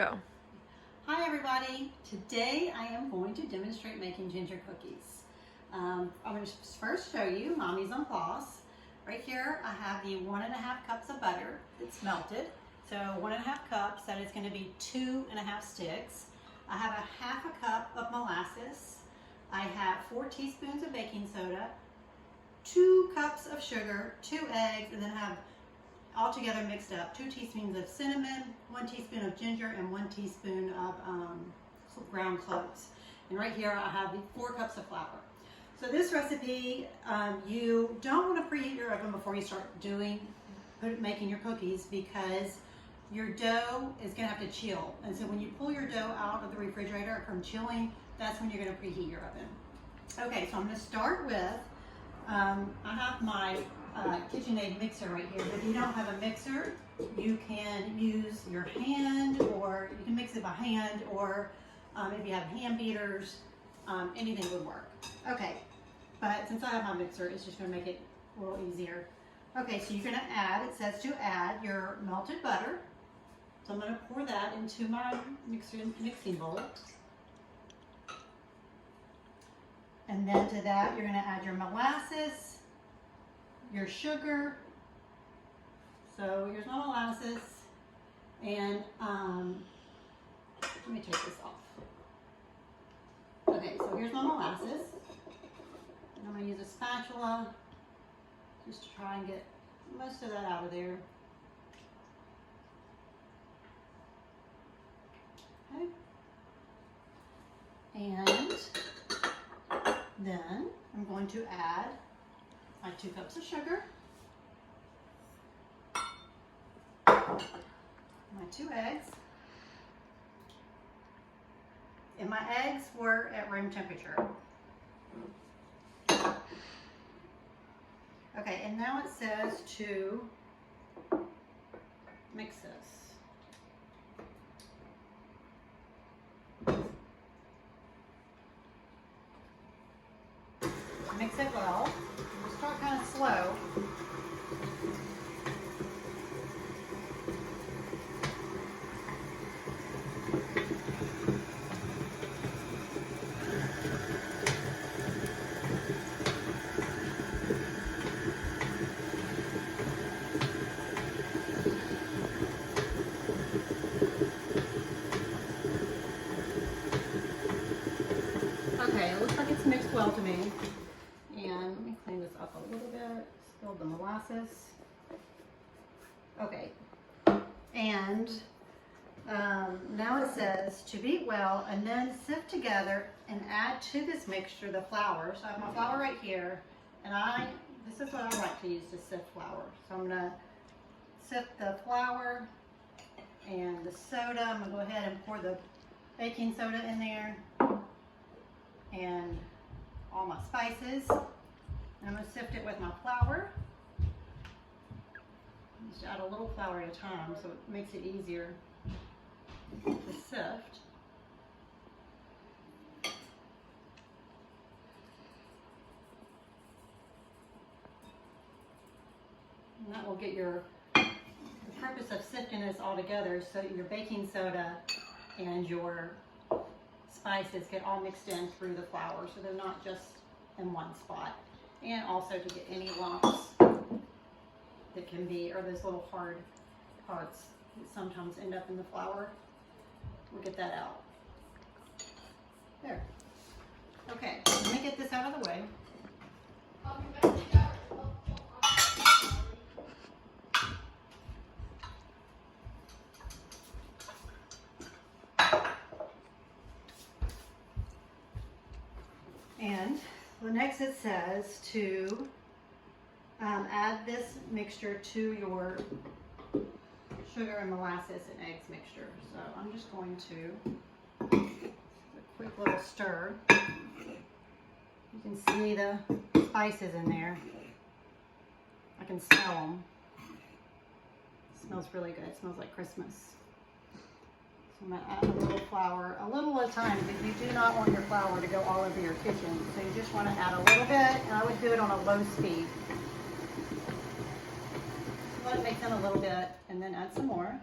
Go. Hi everybody! Today I am going to demonstrate making ginger cookies. I'm going to first show you Mommy's on Floss. Right here I have the 1.5 cups of butter that's melted. So 1.5 cups, that is going to be 2.5 sticks. I have a 1/2 cup of molasses. I have 4 teaspoons of baking soda, 2 cups of sugar, 2 eggs, and then I have all together mixed up 2 teaspoons of cinnamon, 1 teaspoon of ginger, and 1 teaspoon of ground cloves. And right here I have the 4 cups of flour. So this recipe, you don't want to preheat your oven before you start making your cookies, because your dough is going to have to chill. And so when you pull your dough out of the refrigerator from chilling, that's when you're going to preheat your oven. Okay, so I'm going to start with, I have my KitchenAid mixer right here. If you don't have a mixer, you can use your hand, or you can mix it by hand, or if you have hand beaters, anything would work. Okay, but since I have my mixer, it's just going to make it a little easier. Okay, so you're going to add, it says to add your melted butter. So I'm going to pour that into my mixing bowl. And then to that, you're going to add your molasses, your sugar. So here's my molasses, and let me take this off. Okay, so here's my molasses, and I'm going to use a spatula just to try and get most of that out of there. Okay, and then I'm going to add my 2 cups of sugar, my 2 eggs, and my eggs were at room temperature. Okay, and now it says to mix this. Mix it well. We'll start kind of slow. Okay, it looks like it's mixed well to me. And let me clean this up a little bit. Spilled the molasses. Okay. And now it says to beat well and then sift together and add to this mixture the flour. So I have my flour right here, and this is what I like to use to sift flour. So I'm going to sift the flour and the soda. I'm going to go ahead and pour the baking soda in there and all my spices. And I'm going to sift it with my flour. Just add a little flour at a time so it makes it easier to sift. And that will get the purpose of sifting this all together so your baking soda and your spices get all mixed in through the flour, so they're not just in one spot. And also to get any lumps that can be, or those little hard parts that sometimes end up in the flour. We'll get that out. There. Okay, let me get this out of the way. And the next it says to add this mixture to your sugar and molasses and eggs mixture. So I'm just going to a quick little stir. You can see the spices in there. I can smell them. It smells really good. It smells like Christmas. I'm going to add a little flour, a little at a time, because you do not want your flour to go all over your kitchen. So you just want to add a little bit, and I would do it on a low speed. Let it mix in a little bit, and then add some more.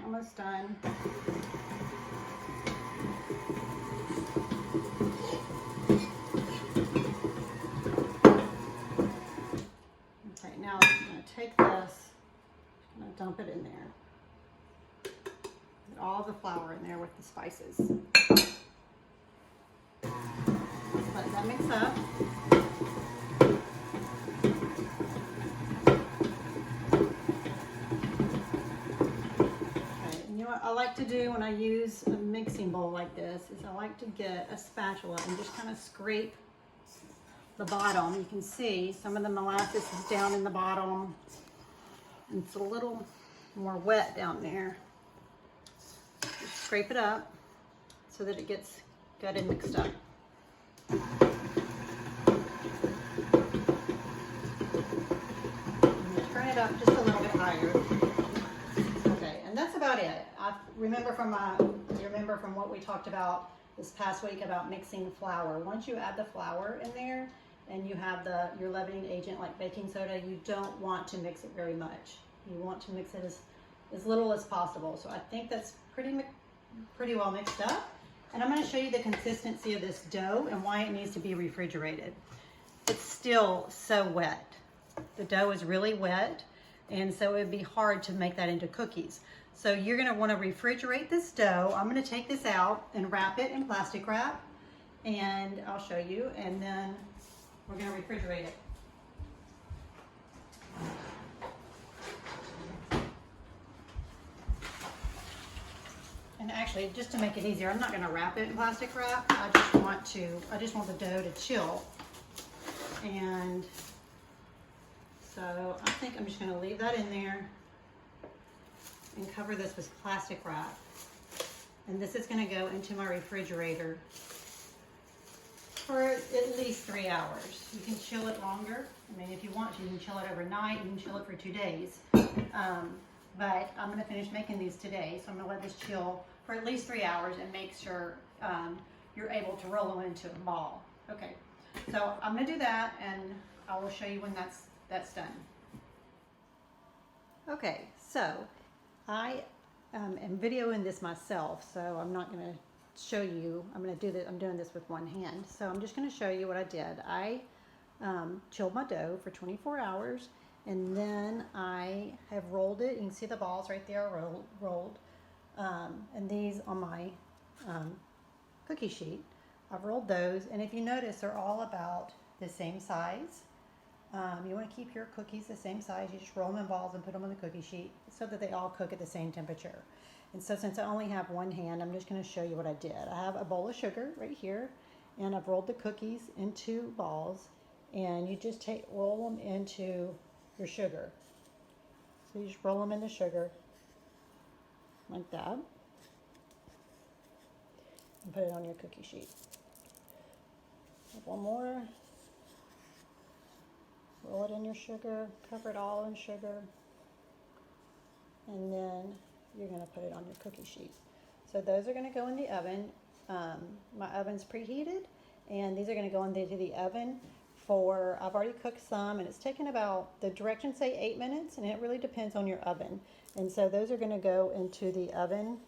almost done. Okay, now I'm going to take this, I'm going to dump it in there. Put all the flour in there with the spices. Let that mix up. What I like to do when I use a mixing bowl like this is I like to get a spatula and just kind of scrape the bottom. You can see some of the molasses is down in the bottom. And it's a little more wet down there. Just scrape it up so that it gets good and mixed up. And turn it up just a little bit higher. That's about it. You remember from what we talked about this past week about mixing flour. Once you add the flour in there and you have your leavening agent like baking soda, you don't want to mix it very much. You want to mix it as little as possible. So I think that's pretty well mixed up. And I'm going to show you the consistency of this dough and why it needs to be refrigerated. It's still so wet. The dough is really wet, and so it would be hard to make that into cookies. So you're going to want to refrigerate this dough. I'm going to take this out and wrap it in plastic wrap, and I'll show you, and then we're going to refrigerate it. And actually, just to make it easier, I'm not going to wrap it in plastic wrap. I just want the dough to chill. And so I think I'm just going to leave that in there and cover this with plastic wrap. And this is going to go into my refrigerator for at least 3 hours. You can chill it longer. I mean, if you want to, you can chill it overnight. You can chill it for 2 days. But I'm going to finish making these today, so I'm going to let this chill for at least 3 hours and make sure you're able to roll them into a ball. Okay, so I'm going to do that, and I will show you when that's done. Okay, so I am videoing this myself, so I'm not going to show you. I'm doing this with one hand. So I'm just going to show you what I did. I chilled my dough for 24 hours, and then I have rolled it. You can see the balls right there rolled. And these on my cookie sheet. I've rolled those, and if you notice, they're all about the same size. You want to keep your cookies the same size. You just roll them in balls and put them on the cookie sheet so that they all cook at the same temperature. And so since I only have one hand, I'm just going to show you what I did. I have a bowl of sugar right here, and I've rolled the cookies into balls, and you just roll them into your sugar. So you just roll them in the sugar like that, and put it on your cookie sheet. One more. Roll it in your sugar, cover it all in sugar, and then you're going to put it on your cookie sheet. So those are going to go in the oven. My oven's preheated, and these are going to go into the oven for, I've already cooked some, and it's taken about, the directions say 8 minutes, and it really depends on your oven. And so those are going to go into the oven.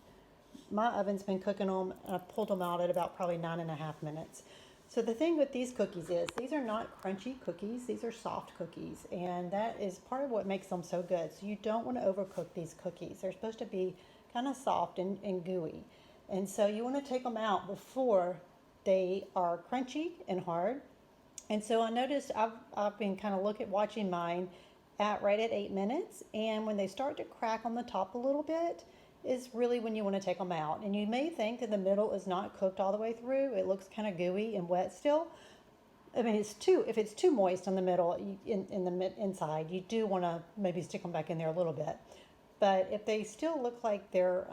My oven's been cooking them, and I've pulled them out at about probably 9.5 minutes. So the thing with these cookies is these are not crunchy cookies, these are soft cookies, and that is part of what makes them so good. So you don't want to overcook these cookies. They're supposed to be kind of soft and gooey. And so you want to take them out before they are crunchy and hard. And so I noticed I've been kind of watching mine right at 8 minutes, and when they start to crack on the top a little bit is really when you want to take them out. And you may think that the middle is not cooked all the way through. It looks kind of gooey and wet still. I mean, if it's too moist on the middle, in the inside, you do want to maybe stick them back in there a little bit. But if they still look like they're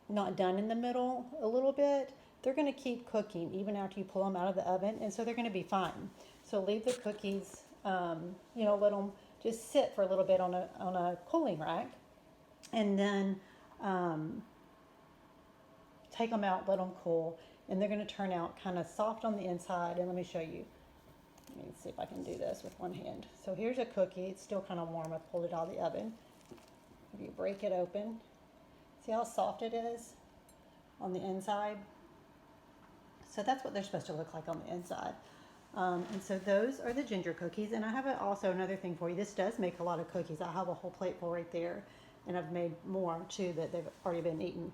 not done in the middle a little bit, they're going to keep cooking even after you pull them out of the oven, and so they're going to be fine. So leave the cookies, let them just sit for a little bit on a cooling rack, and then take them out, let them cool, and they're going to turn out kind of soft on the inside. And let me show you. Let me see if I can do this with one hand. So here's a cookie. It's still kind of warm. I pulled it out of the oven. If you break it open, See how soft it is on the inside? So that's what they're supposed to look like on the inside. And so those are the ginger cookies. And I have also another thing for you. This does make a lot of cookies. I have a whole plate full right there. And I've made more too that they've already been eaten.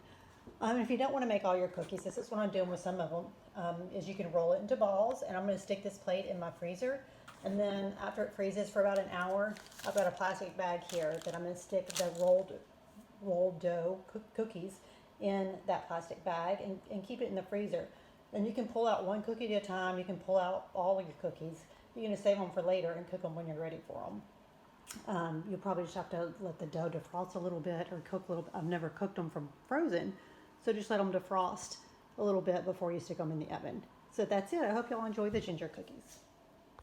If you don't want to make all your cookies, this is what I'm doing with some of them, is you can roll it into balls. And I'm going to stick this plate in my freezer. And then after it freezes for about an hour, I've got a plastic bag here that I'm going to stick the rolled dough cookies in that plastic bag and keep it in the freezer. And you can pull out one cookie at a time. You can pull out all of your cookies. You're going to save them for later and cook them when you're ready for them. You'll probably just have to let the dough defrost a little bit or cook a little bit. I've never cooked them from frozen, so just let them defrost a little bit before you stick them in the oven. So that's it. I hope y'all enjoy the ginger cookies.